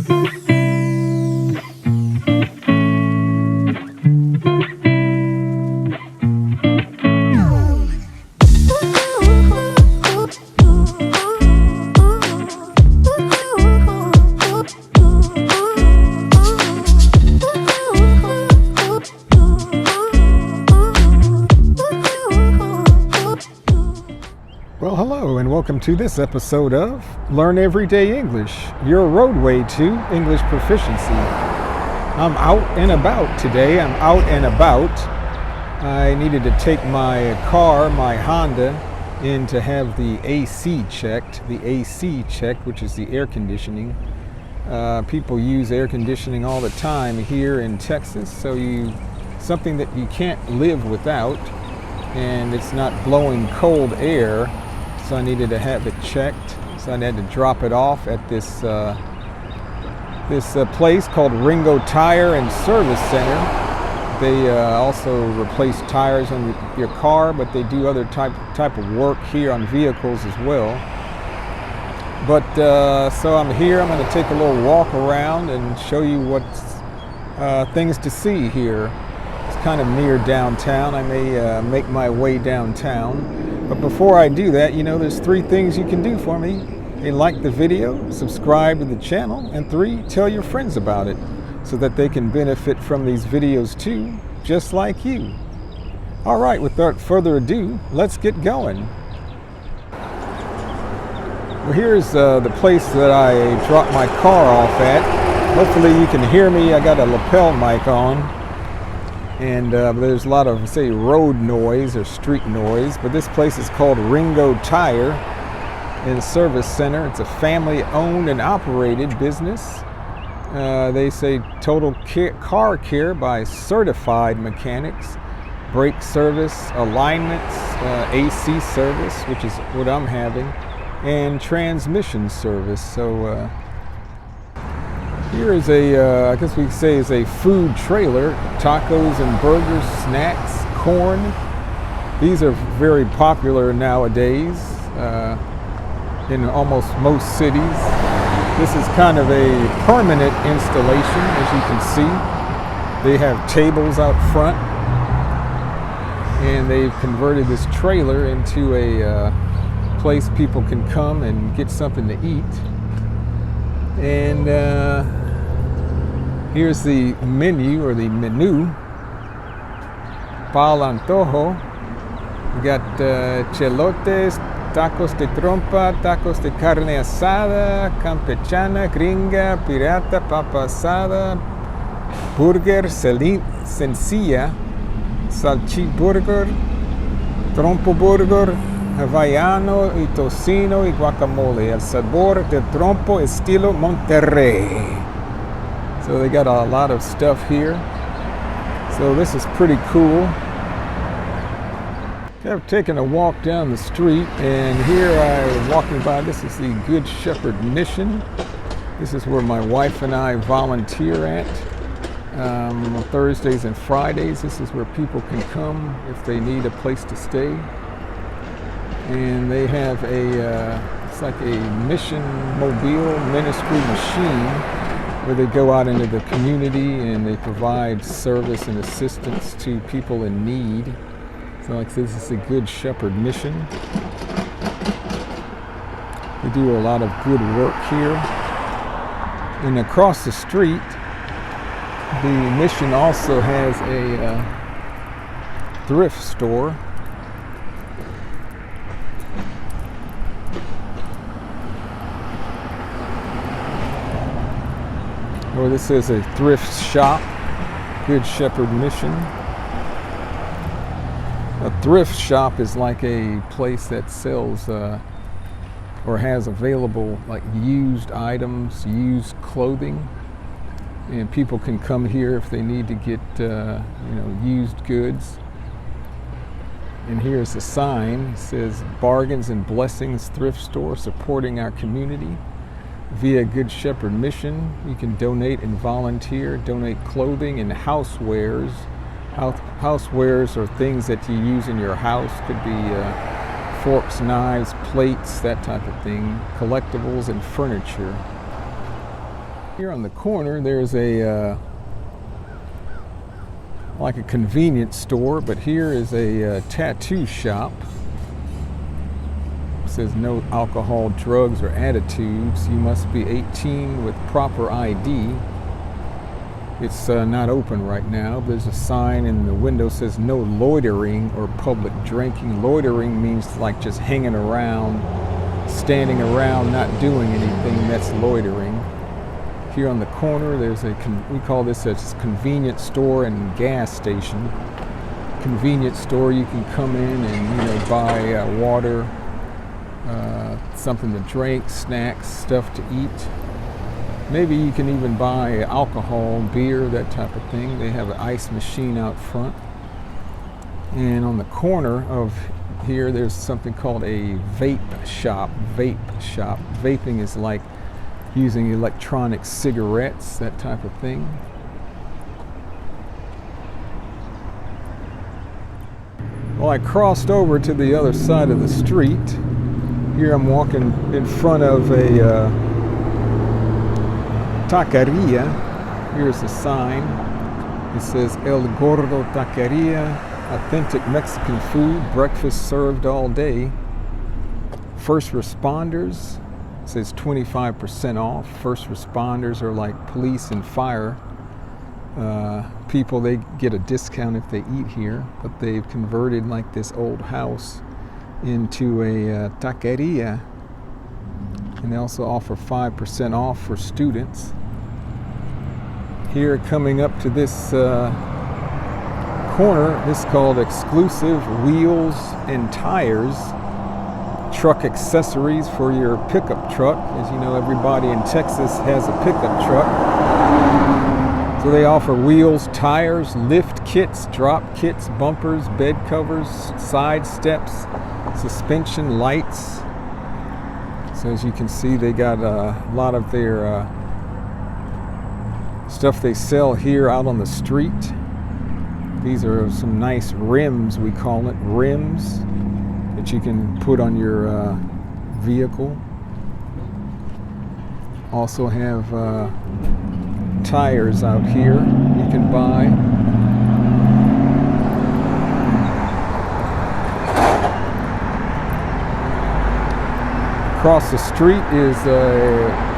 Well, hello and welcome to this episode of Learn Everyday English, your roadway to English proficiency. I'm out and about today. I needed to take my car, my Honda, in to have the AC checked. The AC checked, which is the air conditioning. People use air conditioning all the time here in Texas, so something that you can't live without, and it's not blowing cold air. So I needed to have it checked. So I had to drop it off at this place called Ringo Tire and Service Center. They also replace tires on your car, but they do other type of work here on vehicles as well. But so I'm here. I'm going to take a little walk around and show you what's things to see here. It's kind of near downtown. I may make my way downtown. But before I do that, there's 3 things you can do for me. Hey, like the video, subscribe to the channel, and 3, tell your friends about it so that they can benefit from these videos too, just like you. All right, without further ado, let's get going. Well, here's the place that I dropped my car off at. Hopefully you can hear me. I got a lapel mic on. And there's a lot of, say, road noise or street noise, but this place is called Ringo Tire and Service Center. It's a family-owned and operated business. They say total car care by certified mechanics, brake service, alignments, AC service, which is what I'm having, and transmission service. So here is I guess we could say is a food trailer, tacos and burgers, snacks, corn. These are very popular nowadays in almost most cities. This is kind of a permanent installation, as you can see. They have tables out front, and they've converted this trailer into a place people can come and get something to eat. And here's the menu, or the menu. Pal antojo. We got chelotes, tacos de trompa, tacos de carne asada, campechana, gringa, pirata, papa asada, burger sencilla, salchiburger, trompo burger, hawaiano y tocino y guacamole. El sabor del trompo estilo Monterrey. So they got a lot of stuff here. So this is pretty cool. I've taken a walk down the street, and here I'm walking by. This is the Good Shepherd Mission. This is where my wife and I volunteer at on Thursdays and Fridays. This is where people can come if they need a place to stay. And they have it's like a mission mobile ministry machine where they go out into the community and they provide service and assistance to people in need. So like this is the Good Shepherd Mission. They do a lot of good work here. And across the street, the mission also has a thrift store. Or this is a thrift shop, Good Shepherd Mission. A thrift shop is like a place that sells or has available like used items, used clothing, and people can come here if they need to get used goods. And here's a sign. It says Bargains and Blessings Thrift Store, supporting our community via Good Shepherd Mission. You can donate and volunteer, donate clothing and housewares. Housewares are things that you use in your house. Could be forks, knives, plates, that type of thing. Collectibles and furniture. Here on the corner, there's a like a convenience store, but here is a tattoo shop. It says no alcohol, drugs, or attitudes. You must be 18 with proper ID. It's not open right now. There's a sign in the window that says no loitering or public drinking. Loitering means like just hanging around, standing around, not doing anything. That's loitering. Here on the corner, there's we call this a convenience store and gas station. Convenience store, you can come in and buy water, something to drink, snacks, stuff to eat. Maybe you can even buy alcohol, beer, that type of thing. They have an ice machine out front. And on the corner of here, there's something called a vape shop. Vaping is like using electronic cigarettes, that type of thing. Well, I crossed over to the other side of the street. Here I'm walking in front of a taqueria. Here's a sign. It says El Gordo Taqueria, authentic Mexican food, breakfast served all day. First responders, it says 25% off. First responders are like police and fire people. They get a discount if they eat here, but they've converted like this old house into a taqueria. And they also offer 5% off for students. Here, coming up to this corner, this is called Exclusive Wheels and Tires. Truck accessories for your pickup truck. As you know, everybody in Texas has a pickup truck. So they offer wheels, tires, lift kits, drop kits, bumpers, bed covers, side steps, suspension, lights. So as you can see, they got a lot of their stuff they sell here out on the street. These are some nice rims, we call it, rims that you can put on your vehicle. Also have tires out here you can buy. Across the street is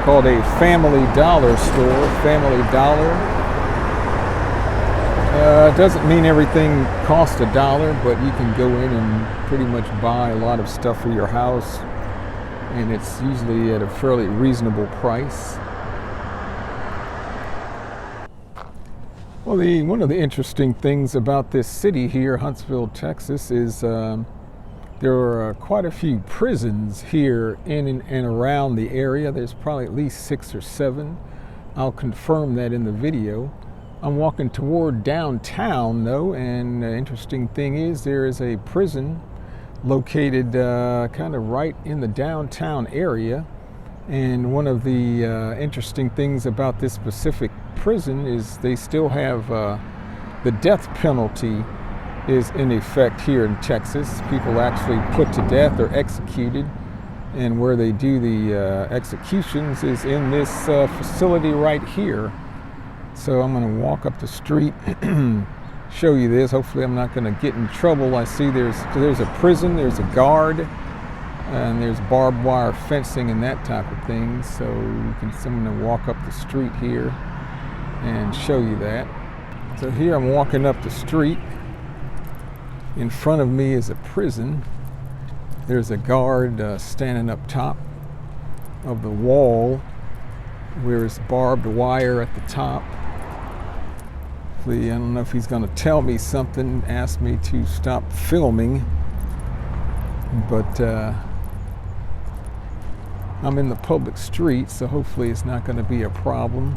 called a Family Dollar store. Family Dollar. Doesn't mean everything costs $1, but you can go in and pretty much buy a lot of stuff for your house, and it's usually at a fairly reasonable price. Well, one of the interesting things about this city here, Huntsville, Texas, is there are quite a few prisons here in and around the area. There's probably at least 6 or 7. I'll confirm that in the video. I'm walking toward downtown though, and the interesting thing is there is a prison located kind of right in the downtown area. And one of the interesting things about this specific prison is they still have the death penalty is in effect here in Texas. People actually put to death or executed, and where they do the executions is in this facility right here. So I'm going to walk up the street and show you this. Hopefully I'm not going to get in trouble. I see there's a prison, there's a guard, and there's barbed wire fencing and that type of thing. So I'm going to walk up the street here and show you that. So here I'm walking up the street. In front of me is a prison. There's a guard standing up top of the wall where there's barbed wire at the top. I don't know if he's going to tell me something, ask me to stop filming, but I'm in the public street, so hopefully it's not going to be a problem.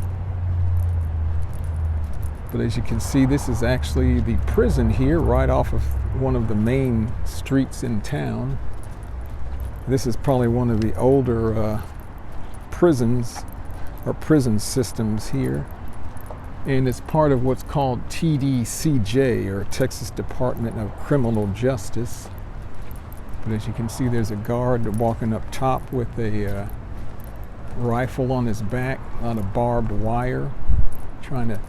But as you can see, this is actually the prison here, right off of one of the main streets in town. This is probably one of the older prisons or prison systems here. And it's part of what's called TDCJ, or Texas Department of Criminal Justice. But as you can see, there's a guard walking up top with a rifle on his back, a lot of barbed wire, trying to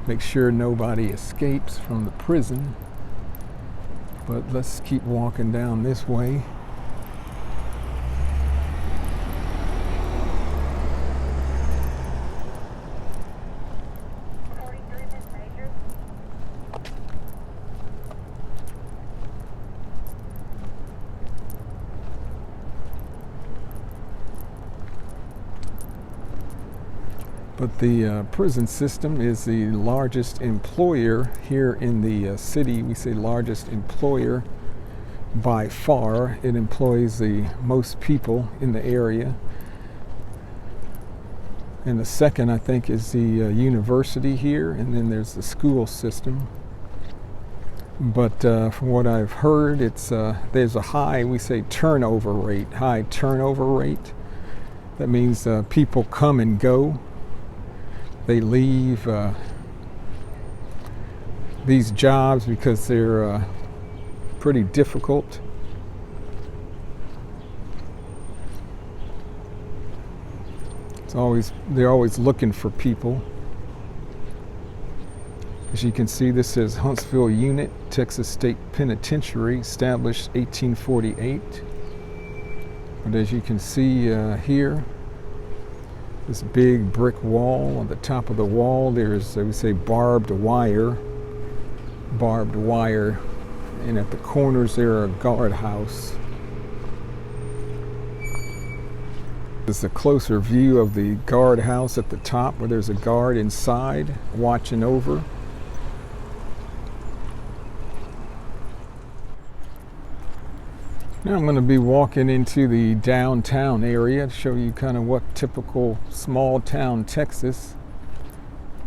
make sure nobody escapes from the prison. But let's keep walking down this way. But the prison system is the largest employer here in the city. We say largest employer by far. It employs the most people in the area. And the second, I think, is the university here, and then there's the school system. But from what I've heard, there's a high, we say turnover rate, high turnover rate. That means people come and go. They leave these jobs because they're pretty difficult. They're always looking for people. As you can see, this says Huntsville Unit, Texas State Penitentiary, established 1848. But as you can see here, this big brick wall. On the top of the wall, there's, we say, barbed wire. And at the corners there are a guardhouse. This is a closer view of the guardhouse at the top, where there's a guard inside watching over. Now I'm going to be walking into the downtown area to show you kind of what typical small town Texas.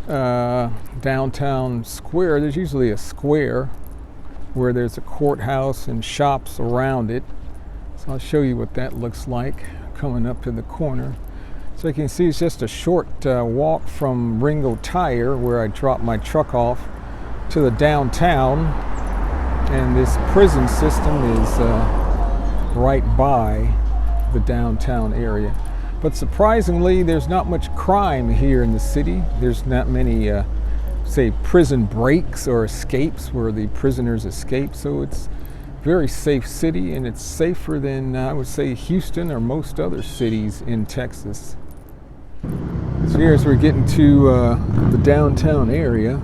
Downtown square, there's usually a square where there's a courthouse and shops around it. So I'll show you what that looks like coming up to the corner. So you can see it's just a short walk from Ringo Tire, where I dropped my truck off, to the downtown. And this prison system is right by the downtown area. But surprisingly, there's not much crime here in the city. There's not many, say, prison breaks or escapes where the prisoners escape. So it's a very safe city, and it's safer than, I would say, Houston or most other cities in Texas. So here, as we're getting to the downtown area,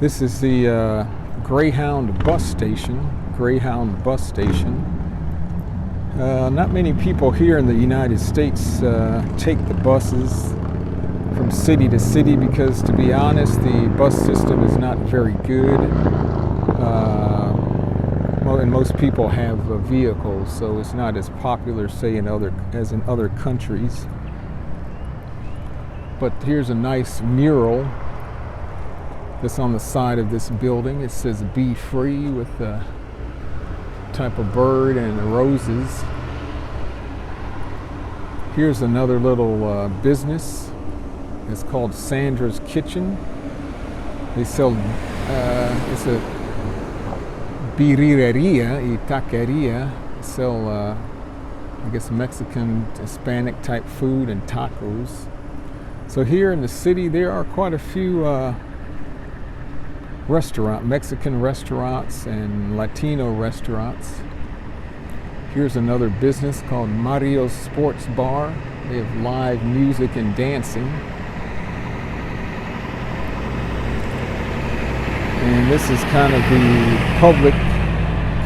this is the Greyhound bus station. Not many people here in the United States take the buses from city to city because, to be honest, the bus system is not very good. And most people have vehicles, so it's not as popular, say, as in other countries. But here's a nice mural that's on the side of this building. It says "Be Free" with a type of bird and roses. Here's another little business. It's called Sandra's Kitchen. They sell, it's a birreria y taqueria. They sell, I guess, Mexican, Hispanic type food and tacos. So here in the city, there are quite a few Mexican restaurants and Latino restaurants. Here's another business called Mario's Sports Bar. They have live music and dancing. And this is kind of the public,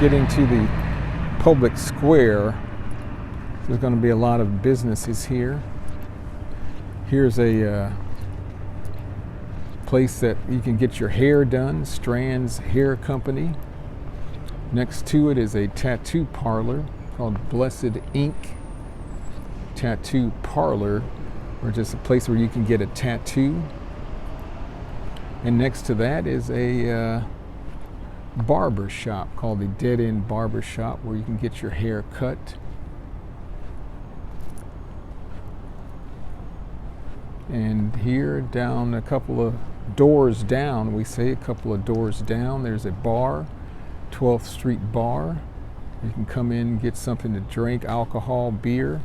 getting to the public square. There's going to be a lot of businesses here. Here's a place that you can get your hair done, Strand's Hair Company. Next to it is a tattoo parlor called Blessed Ink Tattoo Parlor, or just a place where you can get a tattoo. And next to that is a barber shop called the Dead End Barber Shop, where you can get your hair cut. And here, down a couple of doors down, we say a couple of doors down, there's a bar, 12th Street Bar. You can come in and get something to drink, alcohol, beer.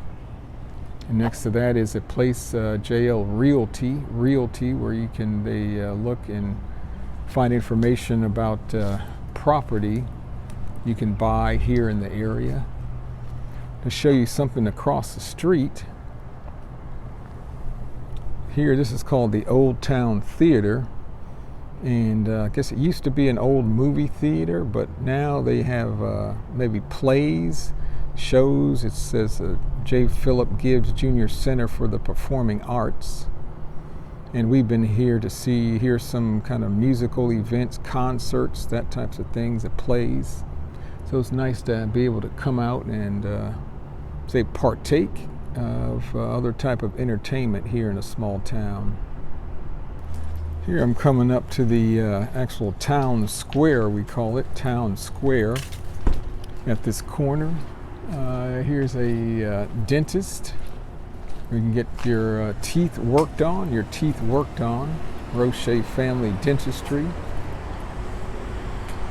And next to that is a place, JL Realty, where you can look and find information about property you can buy here in the area. To show you something across the street, here, this is called the Old Town Theater, and I guess it used to be an old movie theater, but now they have maybe plays, shows. It says J. Philip Gibbs Jr. Center for the Performing Arts, and we've been here to hear some kind of musical events, concerts, that types of things, at plays. So it's nice to be able to come out and partake of other type of entertainment here in a small town. Here I'm coming up to the actual town square, we call it, town square, at this corner. Here's a dentist. You can get your teeth worked on, Roche Family Dentistry.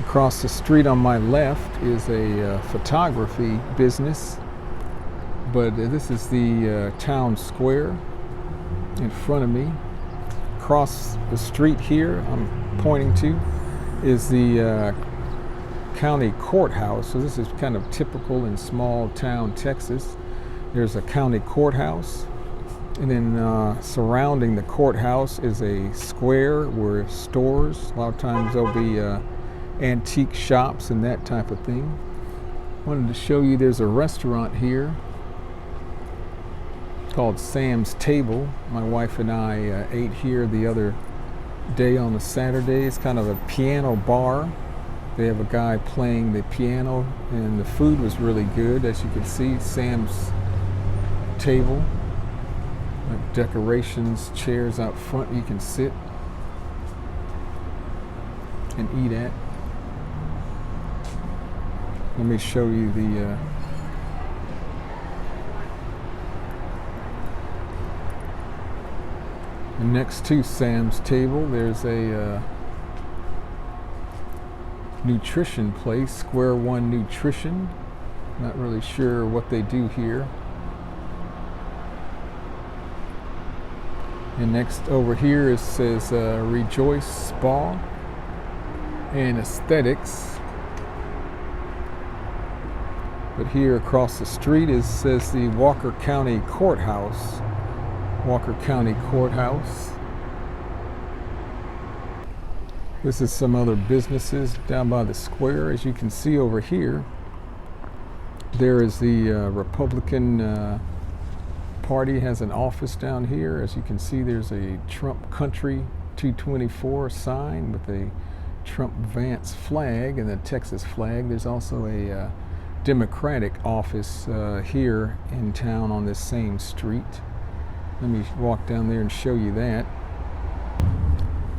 Across the street on my left is a photography business, but this is the town square in front of me. Across the street here I'm pointing to is the county courthouse. So this is kind of typical in small town Texas. There's a county courthouse, and then surrounding the courthouse is a square where stores, a lot of times there'll be antique shops and that type of thing. Wanted to show you there's a restaurant here called Sam's Table. My wife and I ate here the other day on a Saturday. It's kind of a piano bar. They have a guy playing the piano, and the food was really good. As you can see, Sam's Table, like decorations, chairs out front you can sit and eat at. Let me show you the next to Sam's Table. There's a nutrition place, Square One Nutrition. Not really sure what they do here. And next over here it says Rejoice Spa and Aesthetics. But here across the street says the Walker County Courthouse. Walker County Courthouse. This is some other businesses down by the square. As you can see over here, there is the Republican Party has an office down here. As you can see, there's a Trump Country 224 sign with a Trump Vance flag and the Texas flag. There's also a Democratic office here in town on this same street. Let me walk down there and show you that.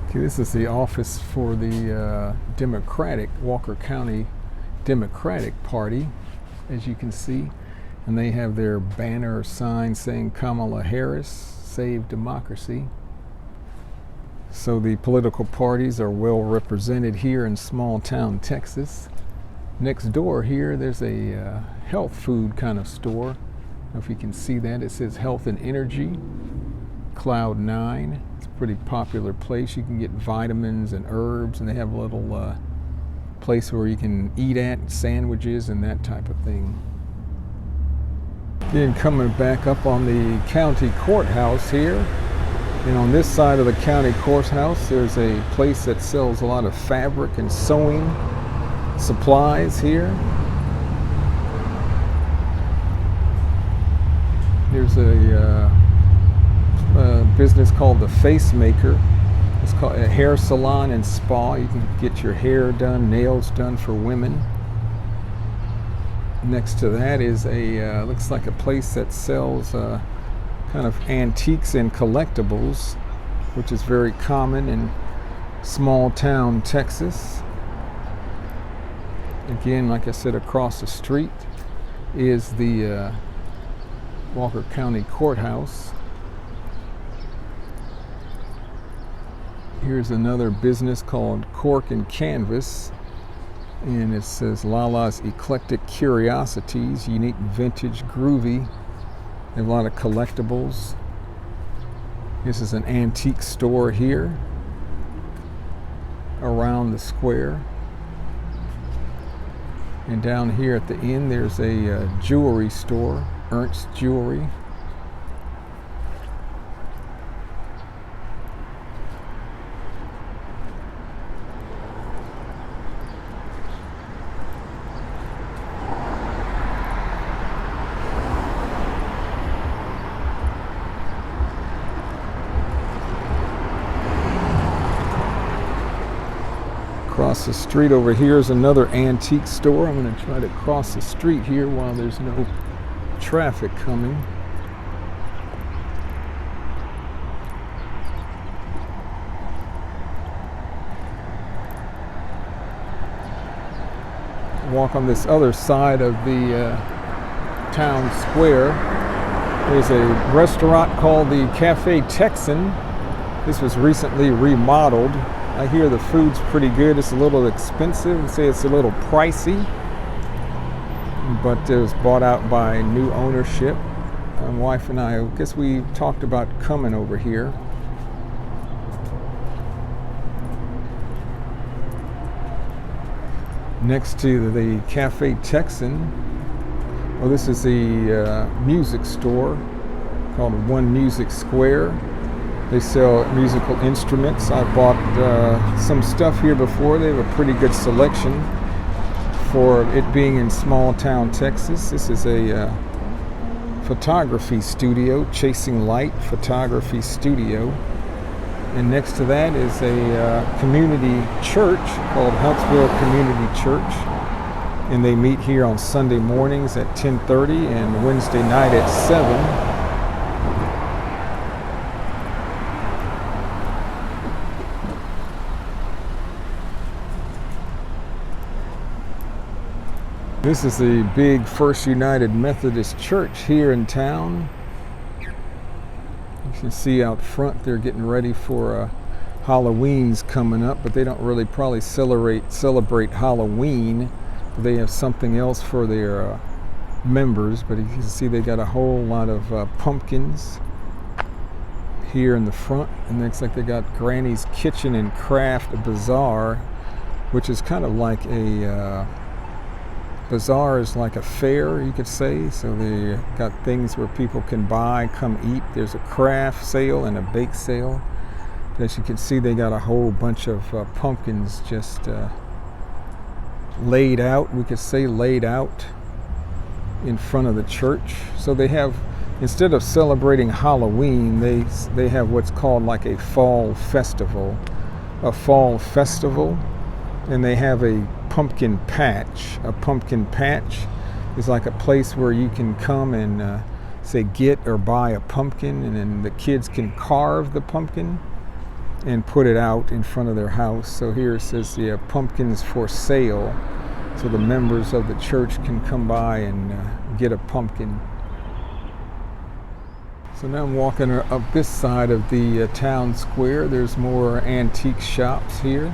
Okay, this is the office for the Democratic, Walker County Democratic Party, as you can see. And they have their banner sign saying Kamala Harris, Save Democracy. So the political parties are well represented here in small town Texas. Next door here, there's a health food kind of store. I don't know if you can see that. It says Health and Energy, Cloud 9. It's a pretty popular place. You can get vitamins and herbs, and they have a little place where you can eat at, sandwiches and that type of thing. Then coming back up on the county courthouse here, and on this side of the county courthouse, there's a place that sells a lot of fabric and sewing supplies here. There's a business called The Face Maker. It's called a hair salon and spa. You can get your hair done, nails done for women. Next to that is a looks like a place that sells kind of antiques and collectibles, which is very common in small town Texas. Again, like I said, across the street is the Walker County Courthouse. Here's another business called Cork and Canvas, and it says Lala's Eclectic Curiosities, unique vintage groovy They have a lot of collectibles. This is an antique store here around the square. And down here at the end, there's a jewelry store, Ernst Jewelry. Across the street over here is another antique store. I'm going to try to cross the street here while there's no traffic coming. Walk on this other side of the town square. There's a restaurant called the Cafe Texan. This was recently remodeled. I hear the food's pretty good. It's a little expensive. I'd say it's a little pricey, but it was bought out by new ownership. My wife and I guess we talked about coming over here. Next to the Cafe Texan, well, this is the music store called One Music Square. They sell musical instruments. I bought some stuff here before. They have a pretty good selection for it being in small town Texas. This is a photography studio, Chasing Light Photography Studio. And next to that is a community church called Huntsville Community Church. And they meet here on Sunday mornings at 10:30 and Wednesday night at 7. This is the big First United Methodist Church here in town. You can see out front they're getting ready for Halloween's coming up, but they don't really probably celebrate Halloween. They have something else for their members, but you can see they got a whole lot of pumpkins here in the front. And looks like they got Granny's Kitchen and Craft Bazaar, which is kind of like a bazaar is like a fair, you could say. So they got things where people can buy, come eat. There's a craft sale and a bake sale. As you can see, they got a whole bunch of pumpkins just laid out, we could say laid out in front of the church. So they have, instead of celebrating Halloween, they have what's called like a fall festival. And they have a pumpkin patch. A pumpkin patch is like a place where you can come and say get or buy a pumpkin, and then the kids can carve the pumpkin and put it out in front of their house. So here it says the pumpkins for sale, so the members of the church can come by and get a pumpkin. So now I'm walking up this side of the town square. There's more antique shops here.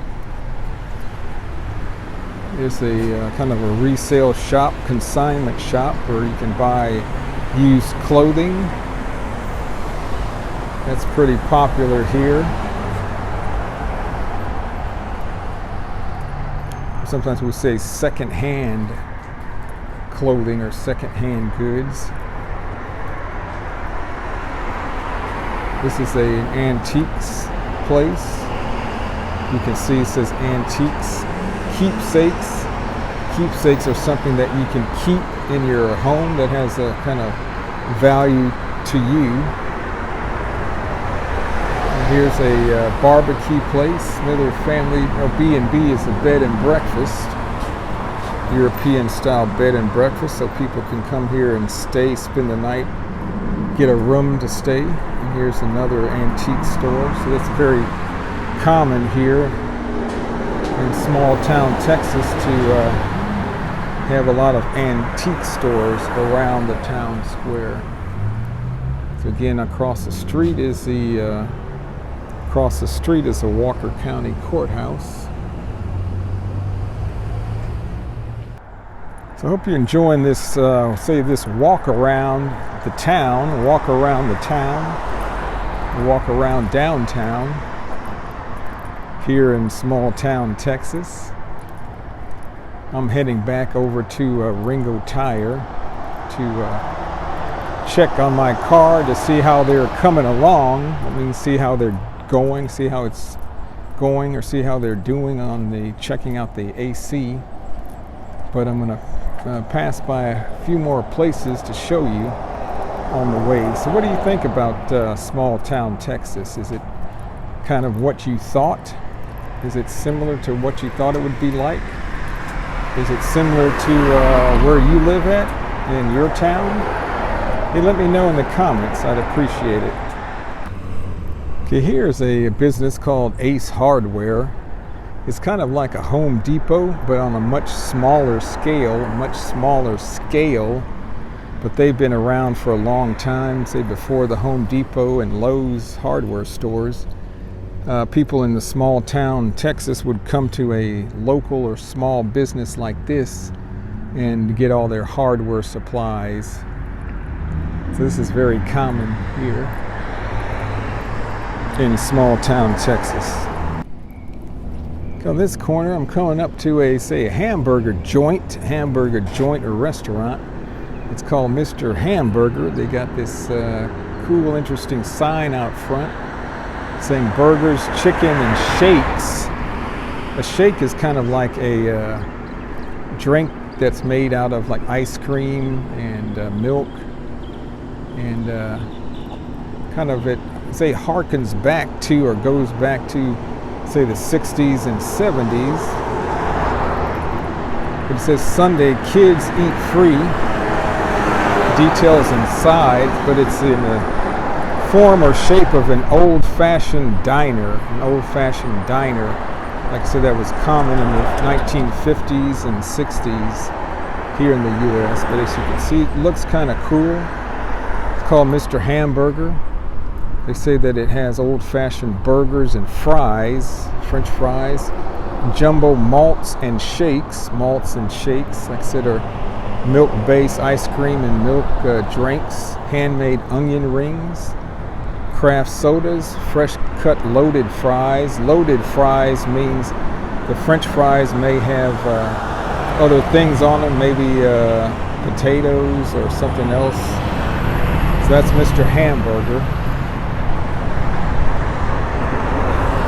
There's a kind of a resale shop, consignment shop, where you can buy used clothing. That's pretty popular here. Sometimes we say second-hand clothing or second-hand goods. This is an antiques place. You can see it says antiques. Keepsakes. Keepsakes are something that you can keep in your home that has a kind of value to you. And here's a barbecue place. Another family, B&B is a bed and breakfast. European style bed and breakfast, so people can come here and stay, spend the night, get a room to stay. And here's another antique store. So that's very common here in small town Texas to have a lot of antique stores around the town square. So again, across the street is the Walker County Courthouse. So I hope you're enjoying this, say this walk around the town, walk around downtown here in small town Texas. I'm heading back over to Ringo Tire to check on my car to see how they're coming along. I mean, see how they're going, see how it's going, or see how they're doing on the checking out the AC. But I'm going to pass by a few more places to show you on the way. So what do you think about small town Texas? Is it kind of what you thought? Is it similar to what you thought it would be like? Is it similar to where you live at in your town? Hey, let me know in the comments. I'd appreciate it. Okay, here's a business called Ace Hardware. It's kind of like a Home Depot, but on a much smaller scale, but they've been around for a long time, say before the Home Depot and Lowe's hardware stores. People in the small town Texas would come to a local or small business like this and get all their hardware supplies. So this is very common here in small town Texas. On this corner, I'm coming up to a hamburger joint or restaurant. It's called Mr. Hamburger. They got this cool, interesting sign out front saying burgers, chicken, and shakes. A shake is kind of like a drink that's made out of like ice cream and milk, and kind of it harkens back to or goes back to say the 60s and 70s. It says Sunday kids eat free. Details inside, but it's in the form or shape of an old-fashioned diner. Like I said, that was common in the 1950s and 60s here in the U.S. But as you can see, it looks kind of cool. It's called Mr. Hamburger. They say that it has old-fashioned burgers and fries, French fries, jumbo malts and shakes. Like I said, are milk-based ice cream and milk drinks, handmade onion rings, craft sodas, fresh-cut loaded fries. Loaded fries means the French fries may have other things on them, maybe potatoes or something else. So that's Mr. Hamburger.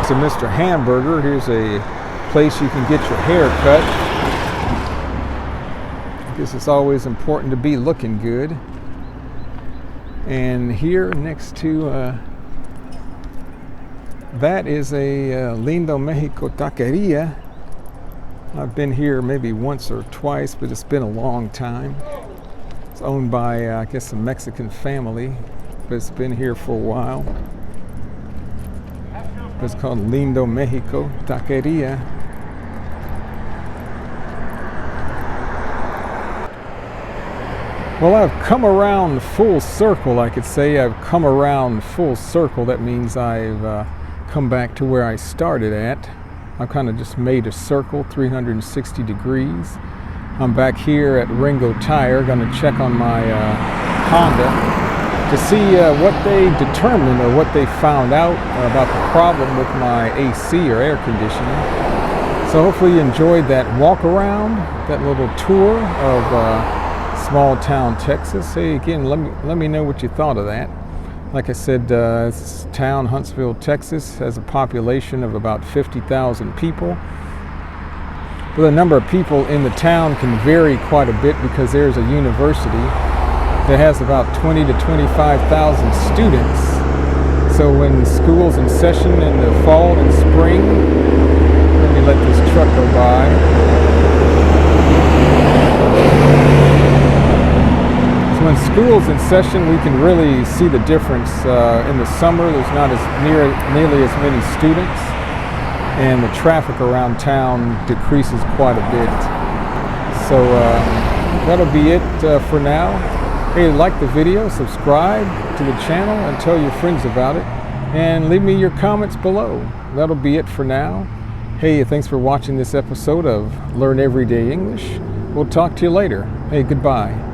So Mr. Hamburger, here's a place you can get your hair cut. I guess it's always important to be looking good. And here next to that is a Lindo Mexico taqueria. I've been here maybe once or twice, but it's been a long time. It's owned by I guess a Mexican family, but it's been here for a while. It's called Lindo Mexico Taqueria. Well, I've come around full circle, I could say. I've come around full circle. That means I've come back to where I started at. I've kind of just made a circle, 360 degrees. I'm back here at Ringo Tire, going to check on my Honda to see what they determined or what they found out about the problem with my AC or air conditioning. So hopefully you enjoyed that walk around, that little tour of small town Texas. Hey, again, let me know what you thought of that. Like I said, this town, Huntsville, Texas, has a population of about 50,000 people. But the number of people in the town can vary quite a bit because there's a university that has about 20 to 25,000 students. So when school's in session in the fall and spring, let me let this truck go by. So when school's in session, we can really see the difference. In the summer, there's not nearly as many students, and the traffic around town decreases quite a bit. So that'll be it for now. Hey, like the video, subscribe to the channel, and tell your friends about it. And leave me your comments below. That'll be it for now. Hey, thanks for watching this episode of Learn Everyday English. We'll talk to you later. Hey, goodbye.